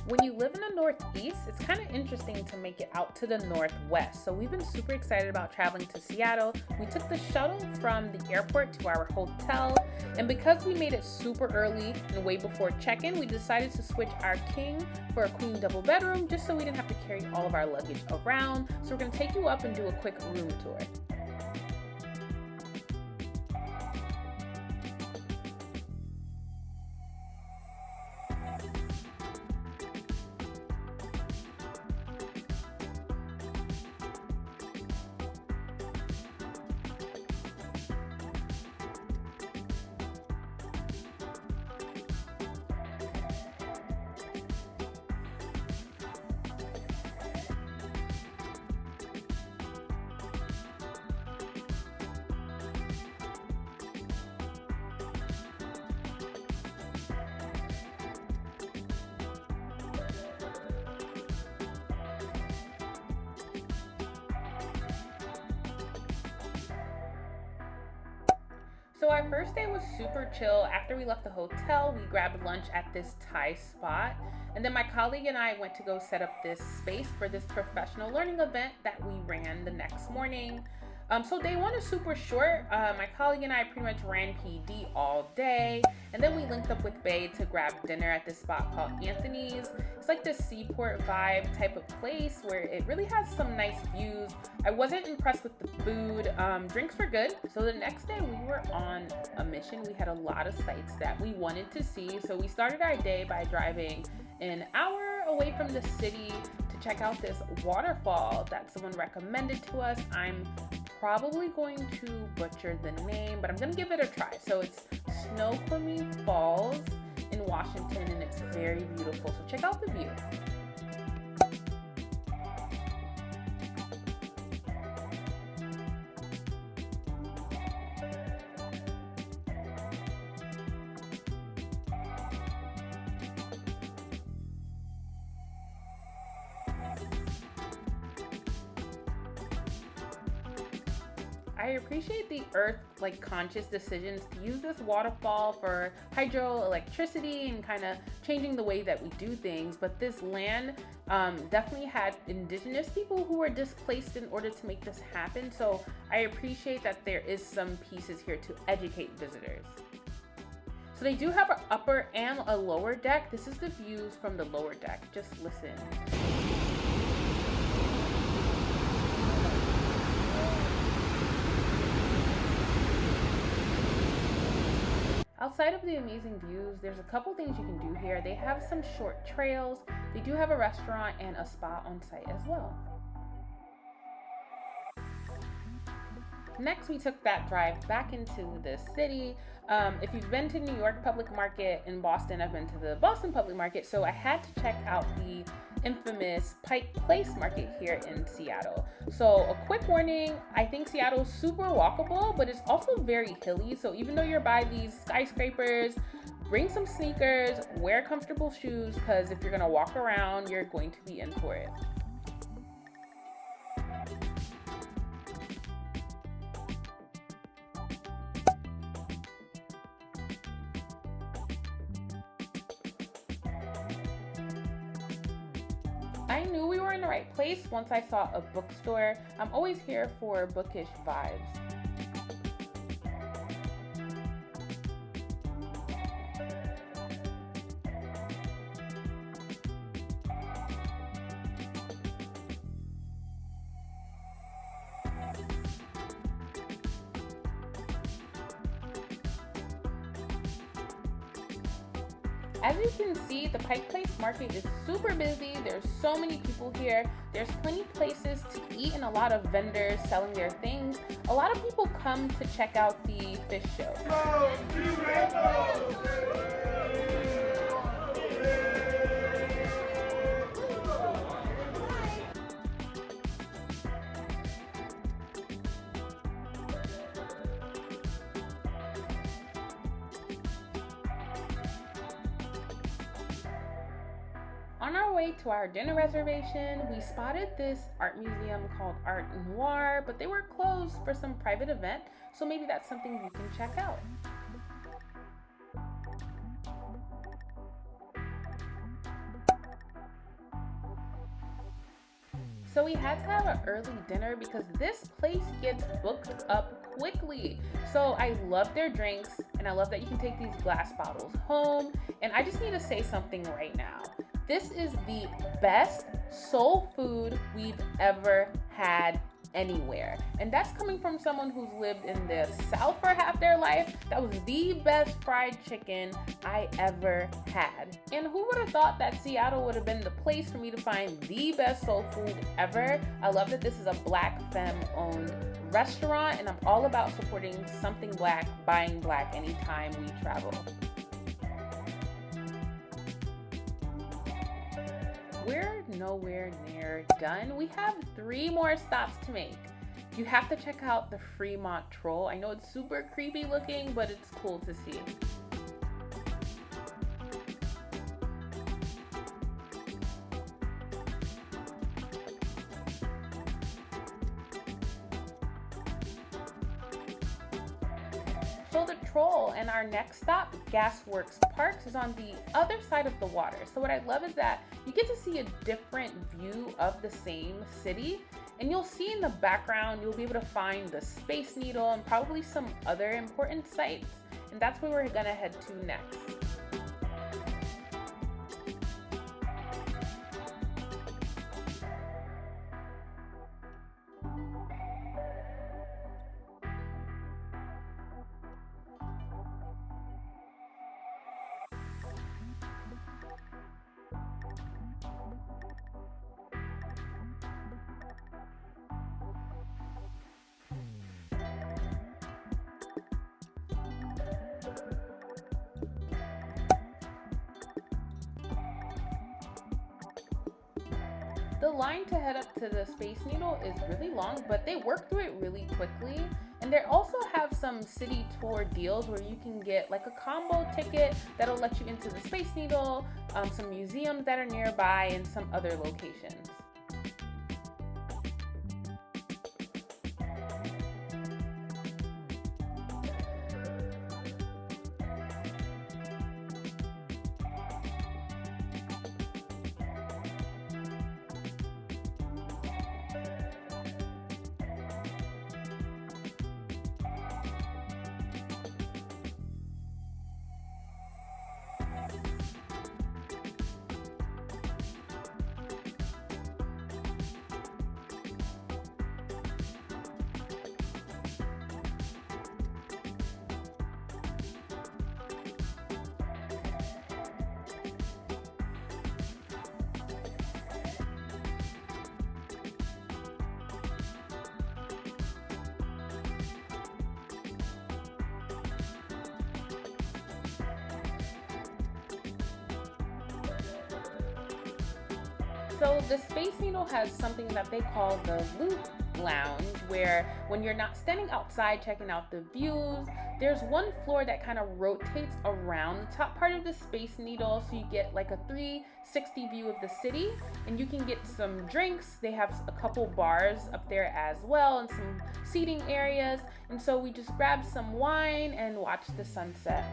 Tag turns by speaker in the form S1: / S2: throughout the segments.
S1: When you live in the Northeast, it's kind of interesting to make it out to the Northwest. So we've been super excited about traveling to Seattle. We took the shuttle from the airport to our hotel. And because we made it super early and way before check-in, we decided to switch our king for a queen double bedroom just so we didn't have to carry all of our luggage around. So we're gonna take you up and do a quick room tour. So our first day was super chill. After we left the hotel, we grabbed lunch at this Thai spot. And then my colleague and I went to go set up this space for this professional learning event that we ran the next morning. So day one is super short. My colleague and I pretty much ran PD all day. And then we linked up with Bae to grab dinner at this spot called Anthony's. It's like this seaport vibe type of place where it really has some nice views. I wasn't impressed with the food. Drinks were good. So the next day we were on a mission. We had a lot of sites that we wanted to see. So we started our day by driving an hour away from the city to check out this waterfall that someone recommended to us. I'm probably going to butcher the name, but I'm gonna give it a try. So it's Snoqualmie Falls in Washington, and it's very beautiful. So check out the view. I appreciate the earth conscious decisions to use this waterfall for hydroelectricity and kind of changing the way that we do things. But this land definitely had indigenous people who were displaced in order to make this happen. So I appreciate that there is some pieces here to educate visitors. So they do have an upper and a lower deck. This is the views from the lower deck. Just listen. Outside of the amazing views, there's a couple things you can do here. They have some short trails. They do have a restaurant and a spa on site as well. Next, we took that drive back into the city. If you've been to New York Public Market, in Boston, I've been to the Boston Public Market, so I had to check out the infamous Pike Place Market here in Seattle. So a quick warning, I think Seattle's super walkable, but it's also very hilly. So even though you're by these skyscrapers, bring some sneakers, wear comfortable shoes, because if you're gonna walk around, you're going to be in for it. I knew we were in the right place once I saw a bookstore. I'm always here for bookish vibes. As you can see, the Pike Place Market is super busy. There's so many people here. There's plenty of places to eat and a lot of vendors selling their things. A lot of people come to check out the fish show. On our way to our dinner reservation, we spotted this art museum called Art Noir, but they were closed for some private event, so maybe that's something you can check out. So we had to have an early dinner because this place gets booked up quickly. So I love their drinks and I love that you can take these glass bottles home. And I just need to say something right now. This is the best soul food we've ever had anywhere. And that's coming from someone who's lived in the South for half their life. That was the best fried chicken I ever had. And who would have thought that Seattle would have been the place for me to find the best soul food ever? I love that this is a Black femme owned restaurant, and I'm all about supporting something Black, buying Black anytime we travel. We're nowhere near done. We have 3 more stops to make. You have to check out the Fremont Troll. I know it's super creepy looking, but it's cool to see. So the Troll and our next stop, Gasworks Parks, is on the other side of the water. So what I love is that you get to see a different view of the same city. And you'll see in the background, you'll be able to find the Space Needle and probably some other important sites. And that's where we're gonna head to next. The line to head up to the Space Needle is really long, but they work through it really quickly. And they also have some city tour deals where you can get like a combo ticket that'll let you into the Space Needle, some museums that are nearby, and some other locations. So the Space Needle has something that they call the Loop Lounge, where when you're not standing outside checking out the views, there's one floor that kind of rotates around the top part of the Space Needle, so you get like a 360 view of the city, and you can get some drinks. They have a couple bars up there as well, and some seating areas, and so we just grabbed some wine and watched the sunset.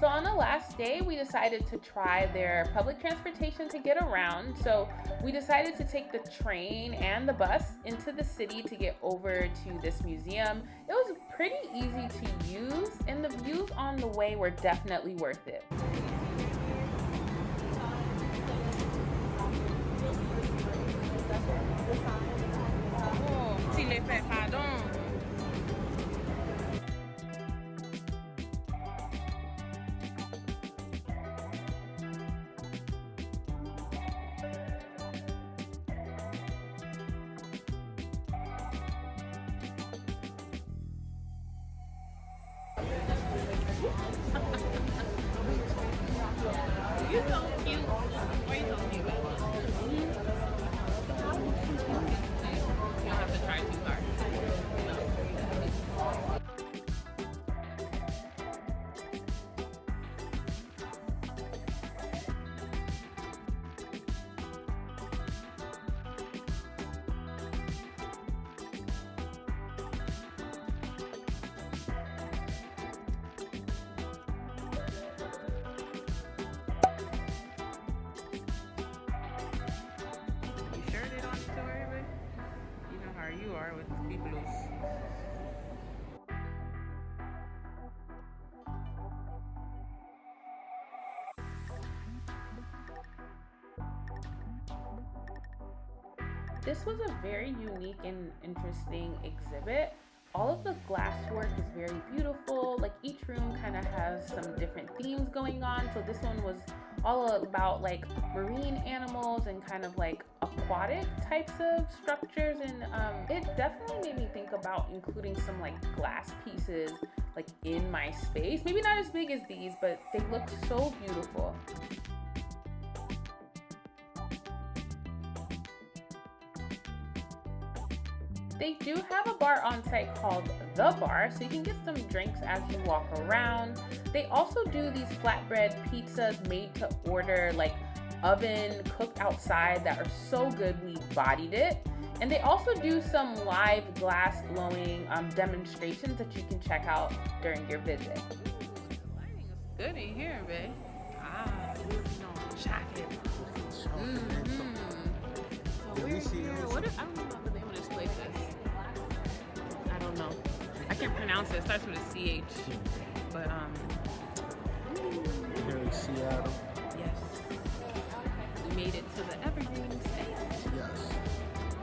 S1: So on the last day, we decided to try their public transportation to get around. So we decided to take the train and the bus into the city to get over to this museum. It was pretty easy to use, and the views on the way were definitely worth it. Oh, s'il est fait, pardon. You're so cute. Why are you telling me about it? You don't have to try too hard. This was a very unique and interesting exhibit. All of the glasswork is very beautiful. Like each room kind of has some different themes going on. So this one was all about like marine animals and kind of like aquatic types of structures. And it definitely made me think about including some like glass pieces like in my space. Maybe not as big as these, but they look so beautiful. They do have a bar on site called The Bar, so you can get some drinks as you walk around. They also do these flatbread pizzas made to order, like oven cooked outside, that are so good we bodied it. And they also do some live glass blowing demonstrations that you can check out during your visit. The lighting is good in here, babe. Chocolate. So we're here. I don't know the name of this place is. I don't know. I can't pronounce it. It starts with a CH. But
S2: Here in Seattle.
S1: yes. We made it to the Evergreen State.
S2: Yes.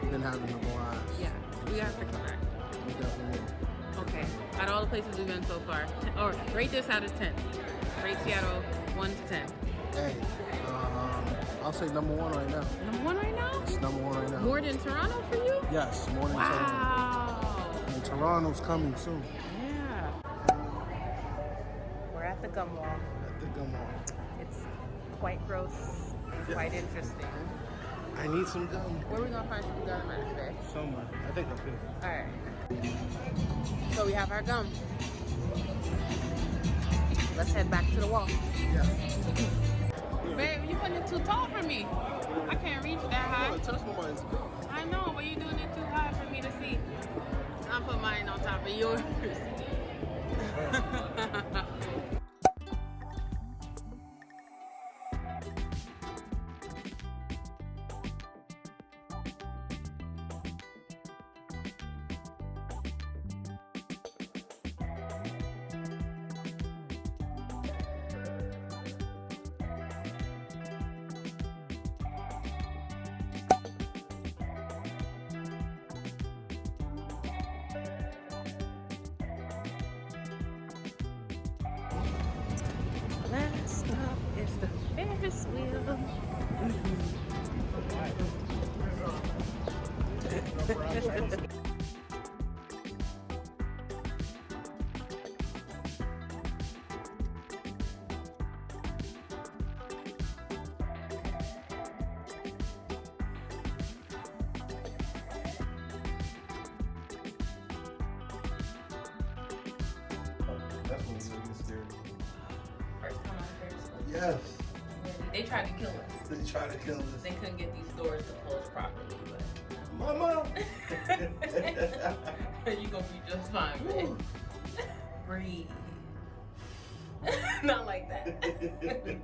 S2: We've been having a blast.
S1: Yeah. We have to come back.
S2: We definitely will.
S1: Okay. Out of all the places we've been so far, or rate this out of 10. Rate Seattle 1 to 10.
S2: Hey, I'll say number one right now.
S1: Number one right now?
S2: It's number one right now.
S1: More than Toronto for you?
S2: Yes, more than Toronto.
S1: Wow.
S2: And Toronto's coming soon.
S1: Yeah. We're at the gum wall.
S2: At the gum wall.
S1: It's quite gross and quite interesting.
S2: I need some gum.
S1: Where are we gonna find some gum at today?
S2: Somewhere. I think up here.
S1: Alright. So we have our gum. Let's head back to the wall.
S2: Yes.
S1: Babe, you putting it too tall for me. I can't reach that high.
S2: Touch nobody's gum.
S1: I know, but you're doing it too high for me to see. I'll put mine on top of yours. Last stop is the Ferris wheel.
S2: That's what we're scared.
S1: First time on Ferris wheel.
S2: Yes.
S1: They tried to kill us.
S2: They try to kill us.
S1: They couldn't get these doors to close properly, but
S2: Mama!
S1: you gonna be just fine, man. Breathe. Not like that.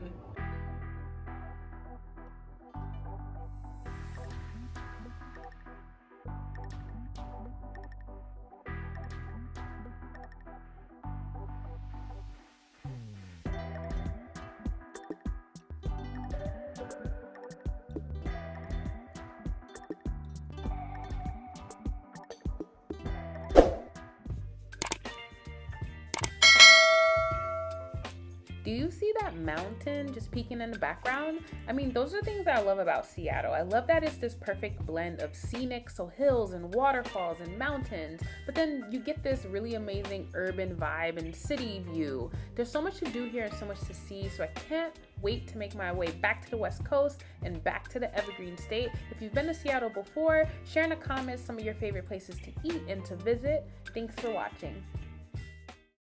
S1: Do you see that mountain just peeking in the background? I mean, those are things that I love about Seattle. I love that it's this perfect blend of scenic, so hills and waterfalls and mountains, but then you get this really amazing urban vibe and city view. There's so much to do here and so much to see, so I can't wait to make my way back to the West Coast and back to the Evergreen State. If you've been to Seattle before, share in the comments some of your favorite places to eat and to visit. Thanks for watching.